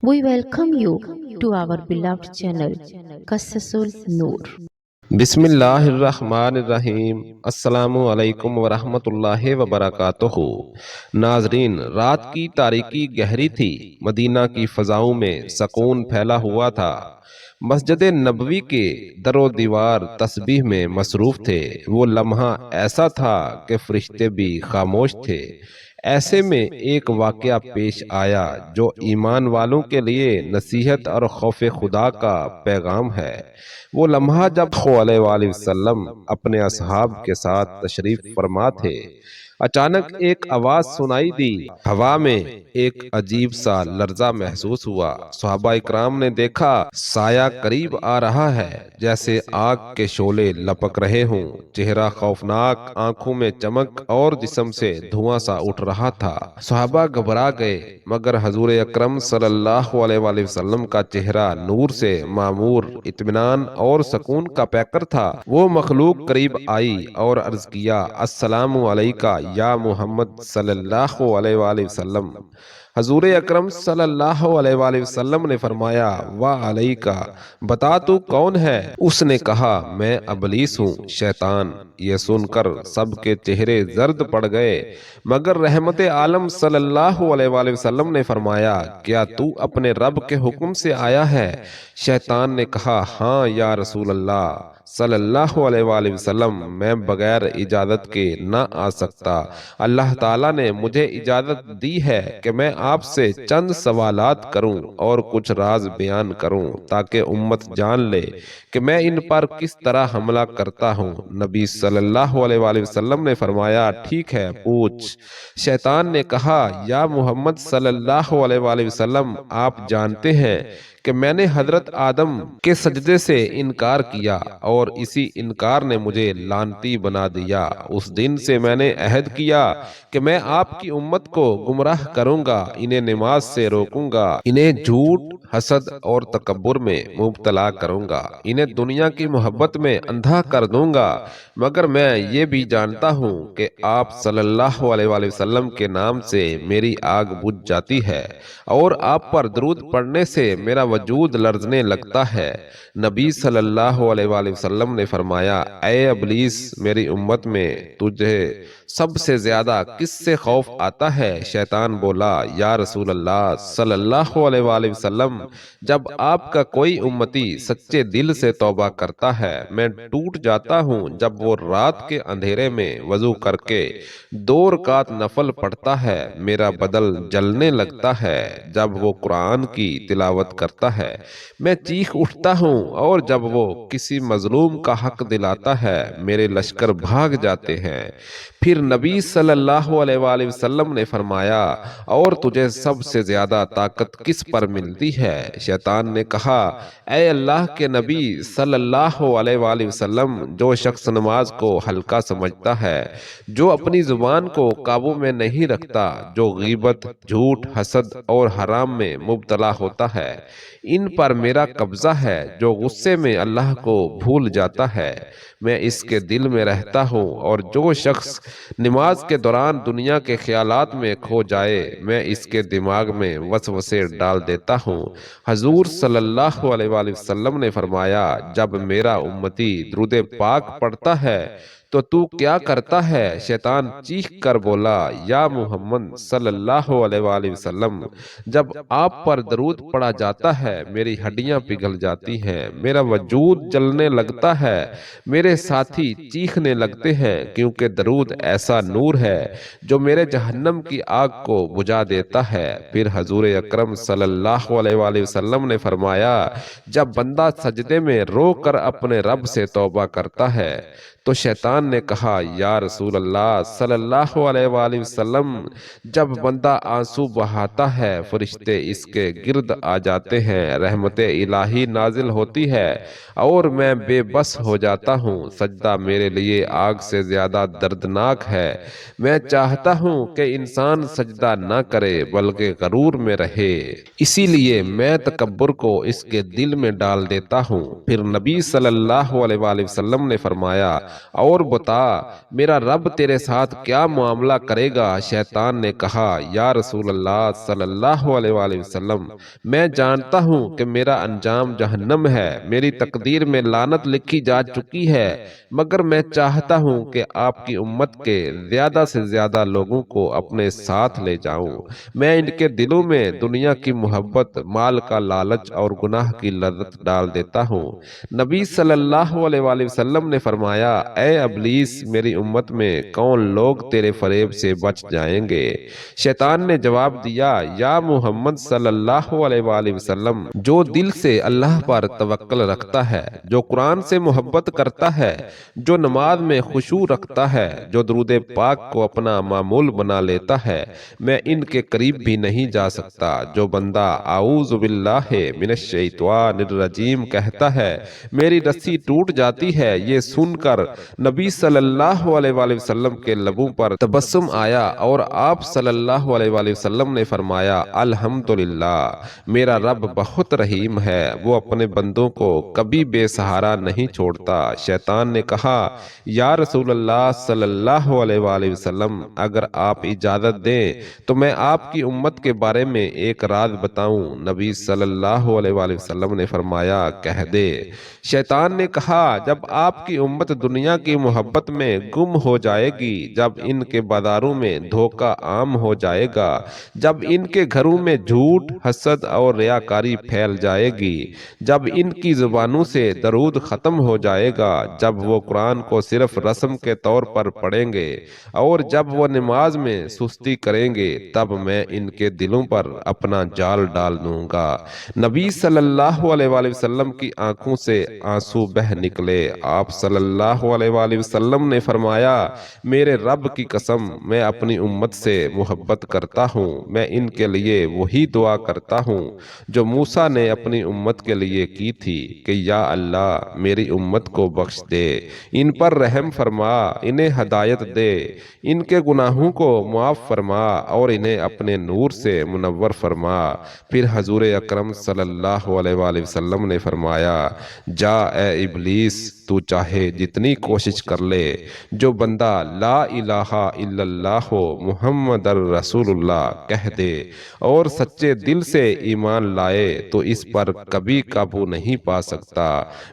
We welcome you to our beloved channel, Qasasul Noor. بسم اللہ الرحمن الرحیم۔ السلام علیکم ورحمۃ اللہ وبرکاتہ۔ ناظرین، رات کی تاریکی گہری تھی، مدینہ کی فضاؤں میں سکون پھیلا ہوا تھا۔ مسجد نبوی کے در و دیوار تسبیح میں مصروف تھے۔ وہ لمحہ ایسا تھا کہ فرشتے بھی خاموش تھے۔ ایسے میں ایک واقعہ پیش آیا جو ایمان والوں کے لیے نصیحت اور خوف خدا کا پیغام ہے۔ وہ لمحہ جب صلی اللہ علیہ وسلم اپنے اصحاب کے ساتھ تشریف فرما تھے، اچانک ایک آواز سنائی دی۔ ہوا میں ایک عجیب سا لرزہ محسوس ہوا۔ صحابہ اکرام نے دیکھا سایہ قریب آ رہا ہے، جیسے آگ کے شعلے لپک رہے ہوں۔ چہرہ خوفناک، آنکھوں میں چمک اور جسم سے دھواں سا اٹھ رہا تھا۔ صحابہ گھبرا گئے، مگر حضور اکرم صلی اللہ علیہ وآلہ وسلم کا چہرہ نور سے معمور، اطمینان اور سکون کا پیکر تھا۔ وہ مخلوق قریب آئی اور عرض کیا، السلام علیکہ یا محمد صلی اللہ علیہ وآلہ وسلم۔ حضور اکرم صلی اللہ علیہ وآلہ وسلم نے فرمایا، وعلیکہ، بتا تو کون ہے؟ اس نے کہا، میں ابلیس ہوں، شیطان۔ یہ سن کر سب کے چہرے زرد پڑ گئے، مگر رحمت عالم صلی اللہ علیہ وآلہ وسلم نے فرمایا، کیا تو اپنے رب کے حکم سے آیا ہے؟ شیطان نے کہا، ہاں یا رسول اللہ صلی اللہ علیہ وآلہ وسلم، میں بغیر اجازت کے نہ آ سکتا۔ اللہ تعالیٰ نے مجھے اجازت دی ہے کہ میں آپ سے چند سوالات کروں اور کچھ راز بیان کروں تاکہ امت جان لے کہ میں ان پر کس طرح حملہ کرتا ہوں۔ نبی صلی اللہ علیہ وآلہ وسلم نے فرمایا، ٹھیک ہے، پوچھ۔ شیطان نے کہا، یا محمد صلی اللہ علیہ وآلہ وسلم، آپ جانتے ہیں کہ میں نے حضرت آدم کے سجدے سے انکار کیا اور اسی انکار نے مجھے لعنتی بنا دیا۔ اس دن سے میں نے عہد کیا کہ میں آپ کی امت کو گمراہ کروں گا، انہیں نماز سے روکوں گا، انہیں جھوٹ، حسد اور تکبر میں مبتلا کروں گا، انہیں دنیا کی محبت میں اندھا کر دوں گا۔ مگر میں یہ بھی جانتا ہوں کہ آپ صلی اللہ علیہ وآلہ وسلم کے نام سے میری آگ بجھ جاتی ہے اور آپ پر درود پڑھنے سے میرا وجود لرزنے لگتا ہے۔ نبی صلی اللہ علیہ وآلہ وسلم نے فرمایا، اے ابلیس، میری امت میں تجھے سب سے زیادہ کس سے خوف آتا ہے؟ شیطان بولا، یا رسول اللہ صلی اللہ علیہ وآلہ وسلم، جب آپ کا کوئی امتی سچے دل سے توبہ کرتا ہے، میں ٹوٹ جاتا ہوں۔ جب وہ رات کے اندھیرے میں وضو کر کے 2 رکعت نفل پڑھتا ہے، میرا بدن جلنے لگتا ہے۔ جب وہ قرآن کی تلاوت کرتا ہے، میں چیخ اٹھتا ہوں، اور جب وہ کسی مظلوم کا حق دلاتا ہے، میرے لشکر بھاگ جاتے ہیں۔ پھر نبی صلی اللہ علیہ وآلہ وسلم نے فرمایا، اور تجھے سب سے زیادہ طاقت کس پر ملتی ہے؟ شیطان نے کہا، اے اللہ کے نبی صلی اللہ علیہ وآلہ وسلم، جو شخص نماز کو ہلکا سمجھتا ہے، جو اپنی زبان کو قابو میں نہیں رکھتا، جو غیبت، جھوٹ، حسد اور حرام میں مبتلا ہوتا ہے، ان پر میرا قبضہ ہے۔ جو غصے میں اللہ کو بھول جاتا ہے، میں اس کے دل میں رہتا ہوں، اور جو شخص نماز کے دوران دنیا کے خیالات میں کھو جائے، میں اس کے دماغ میں وسوسے ڈال دیتا ہوں۔ حضور صلی اللہ علیہ وآلہ وسلم نے فرمایا، جب میرا امتی درود پاک پڑھتا ہے تو کیا کرتا ہے؟ شیطان چیخ کر بولا، یا محمد صلی اللہ علیہ وآلہ وسلم، جب آپ پر درود پڑھا جاتا ہے، میری ہڈیاں پگھل جاتی ہیں، میرا وجود جلنے لگتا ہے، میرے ساتھی چیخنے لگتے ہیں، کیونکہ درود ایسا نور ہے جو میرے جہنم کی آگ کو بجھا دیتا ہے۔ پھر حضور اکرم صلی اللہ علیہ وآلہ وسلم نے فرمایا، جب بندہ سجدے میں رو کر اپنے رب سے توبہ کرتا ہے تو شیطان نے کہا، یا رسول اللہ صلی اللہ علیہ وآلہ وسلم، جب بندہ آنسو بہاتا ہے، فرشتے اس کے گرد آ جاتے ہیں، رحمت الہی نازل ہوتی ہے اور میں بے بس ہو جاتا ہوں۔ سجدہ میرے لیے آگ سے زیادہ دردناک ہے۔ میں چاہتا ہوں کہ انسان سجدہ نہ کرے بلکہ غرور میں رہے، اسی لیے میں تکبر کو اس کے دل میں ڈال دیتا ہوں۔ پھر نبی صلی اللہ علیہ وآلہ وسلم نے فرمایا، اور بتا میرا رب تیرے ساتھ کیا معاملہ کرے گا؟ شیطان نے کہا یا رسول اللہ صلی اللہ علیہ وآلہ وسلم میں جانتا ہوں کہ میرا انجام جہنم ہے، میری تقدیر میں لعنت لکھی جا چکی ہے، مگر میں چاہتا ہوں کہ آپ کی امت کے زیادہ سے زیادہ لوگوں کو اپنے ساتھ لے جاؤں، میں ان کے دلوں میں دنیا کی محبت، مال کا لالچ اور گناہ کی لذت ڈال دیتا ہوں۔ نبی صلی اللہ علیہ وآلہ وسلم نے فرمایا اے ابلیس میری امت میں کون لوگ تیرے فریب سے بچ جائیں گے؟ شیطان نے جواب دیا یا محمد صلی اللہ علیہ وآلہ وسلم جو دل سے اللہ پر توکل رکھتا ہے، جو قرآن سے محبت کرتا ہے، جو نماز میں خشوع رکھتا ہے، جو درود پاک کو اپنا معمول بنا لیتا ہے، میں ان کے قریب بھی نہیں جا سکتا۔ جو بندہ اعوذ باللہ من الشیطان الرجیم کہتا ہے میری رسی ٹوٹ جاتی ہے، یہ سن کر نبی صلی اللہ علیہ وآلہ وسلم کے لبوں پر تبسم آیا اور آپ صلی اللہ علیہ وآلہ وسلم نے فرمایا الحمدللہ میرا رب بہت رحیم ہے، وہ اپنے بندوں کو کبھی بے سہارا نہیں چھوڑتا۔ شیطان نے کہا یا رسول اللہ صلی اللہ علیہ وآلہ وسلم اگر آپ اجازت دیں تو میں آپ کی امت کے بارے میں ایک راز بتاؤں؟ نبی صلی اللہ علیہ وآلہ وسلم نے فرمایا کہہ دے۔ شیطان نے کہا جب آپ کی امت دنیا کی محبت میں گم ہو جائے گی، جب ان کے بازاروں میں دھوکہ عام ہو جائے گا، جب ان کے گھروں میں جھوٹ، حسد اور ریاکاری پھیل جائے گی، جب ان کی زبانوں سے درود ختم ہو جائے گا، جب وہ قرآن کو صرف رسم کے طور پر پڑھیں گے اور جب وہ نماز میں سستی کریں گے، تب میں ان کے دلوں پر اپنا جال ڈال دوں گا۔ نبی صلی اللہ علیہ وآلہ وسلم کی آنکھوں سے آنسو بہہ نکلے۔ آپ صلی اللہ علیہ وآلہ وسلم نے فرمایا میرے رب کی قسم میں اپنی امت سے محبت کرتا ہوں، میں ان کے لیے وہی دعا کرتا ہوں جو موسیٰ نے اپنی امت کے لیے کی تھی کہ یا اللہ میری امت کو بخش دے، ان پر رحم فرما، انہیں ہدایت دے، ان کے گناہوں کو معاف فرما اور انہیں اپنے نور سے منور فرما۔ پھر حضور اکرم صلی اللہ علیہ وآلہ وسلم نے فرمایا جا اے ابلیس تو چاہے جتنی کوشش کر لے، جو بندہ لا الہ الا اللہ محمد الرسول اللہ کہہ دے اور سچے دل سے ایمان لائے تو اس پر کبھی قابو نہیں پا سکتا۔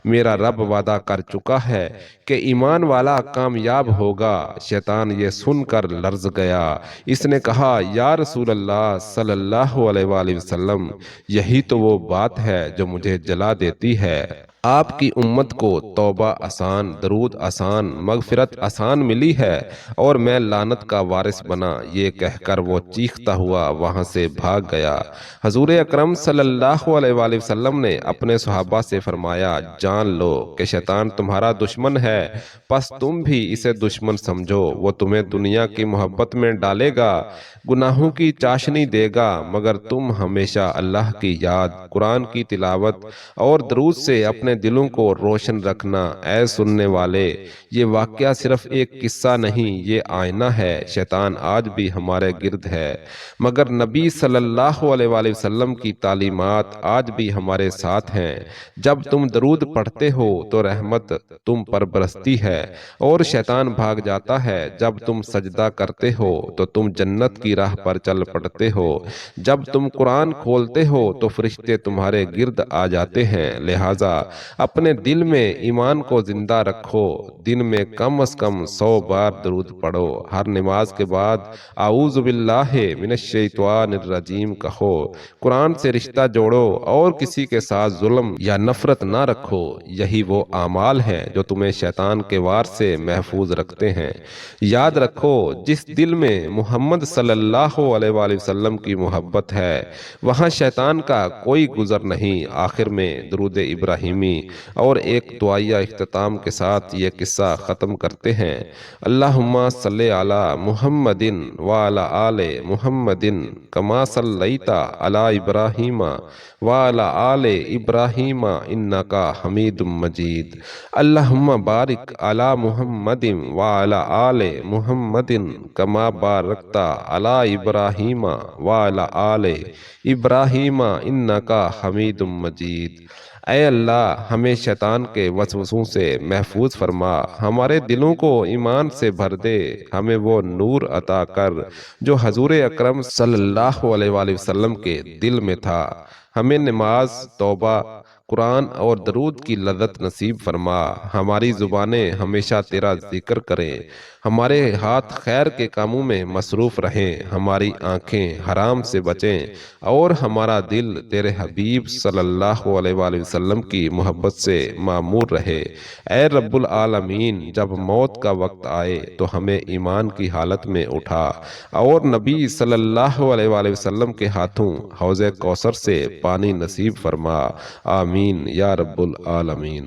میرا رب وعدہ کر چکا ہے کہ ایمان والا کامیاب ہوگا۔ شیطان یہ سن کر لرز گیا، اس نے کہا یا رسول اللہ صلی اللہ علیہ وآلہ وسلم یہی تو وہ بات ہے جو مجھے جلا دیتی ہے۔ آپ کی امت کو توبہ آسان، درود آسان، مغفرت آسان ملی ہے اور میں لعنت کا وارث بنا، یہ کہہ کر وہ چیختا ہوا وہاں سے بھاگ گیا۔ حضور اکرم صلی اللہ علیہ وآلہ وسلم نے اپنے صحابہ سے فرمایا جان لو کہ شیطان تمہارا دشمن ہے، پس تم بھی اسے دشمن سمجھو۔ وہ تمہیں دنیا کی محبت میں ڈالے گا، گناہوں کی چاشنی دے گا، مگر تم ہمیشہ اللہ کی یاد، قرآن کی تلاوت اور درود سے اپنے دلوں کو روشن رکھنا۔ اے سننے والے یہ واقعہ صرف ایک قصہ نہیں، یہ آئینہ ہے۔ شیطان آج بھی ہمارے گرد ہے، مگر نبی صلی اللہ علیہ وآلہ وسلم کی تعلیمات آج بھی ہمارے ساتھ ہیں۔ جب تم درود پڑھتے ہو تو رحمت تم پر برستی ہے اور شیطان بھاگ جاتا ہے، جب تم سجدہ کرتے ہو تو تم جنت کی راہ پر چل پڑتے ہو، جب تم قرآن کھولتے ہو تو فرشتے تمہارے گرد آ جاتے ہیں۔ لہٰذا اپنے دل میں ایمان کو زندہ رکھو، دن میں کم از کم 100 بار درود پڑھو، ہر نماز کے بعد اعوذ باللہ من الشیطان الرجیم کہو، قرآن سے رشتہ جوڑو اور کسی کے ساتھ ظلم یا نفرت نہ رکھو۔ یہی وہ اعمال ہیں جو تمہیں شیطان کے وار سے محفوظ رکھتے ہیں۔ یاد رکھو جس دل میں محمد صلی اللہ علیہ وآلہ وسلم کی محبت ہے وہاں شیطان کا کوئی گزر نہیں۔ آخر میں درود ابراہیمی اور ایک دعائیہ اختتام کے ساتھ یہ قصہ ختم کرتے ہیں۔ اللہم صلی علی محمد وعلی آل محمد کما صلیت علی ابراہیم وعلی آل ابراہیم انکا حمید مجید۔ اللہم بارک علی محمد وعلی آل محمد کما بارکت علی ابراہیم وعلی آل ابراہیم انکا حمید مجید۔ اے اللہ ہمیں شیطان کے وسوسوں سے محفوظ فرما، ہمارے دلوں کو ایمان سے بھر دے، ہمیں وہ نور عطا کر جو حضور اکرم صلی اللہ علیہ وآلہ وسلم کے دل میں تھا، ہمیں نماز، توبہ، قرآن اور درود کی لذت نصیب فرما، ہماری زبانیں ہمیشہ تیرا ذکر کریں، ہمارے ہاتھ خیر کے کاموں میں مصروف رہیں، ہماری آنکھیں حرام سے بچیں اور ہمارا دل تیرے حبیب صلی اللہ علیہ وآلہ وسلم کی محبت سے معمور رہے۔ اے رب العالمین، جب موت کا وقت آئے تو ہمیں ایمان کی حالت میں اٹھا اور نبی صلی اللہ علیہ وآلہ وسلم کے ہاتھوں حوض کوثر سے پانی نصیب فرما، آمین یا رب العالمین۔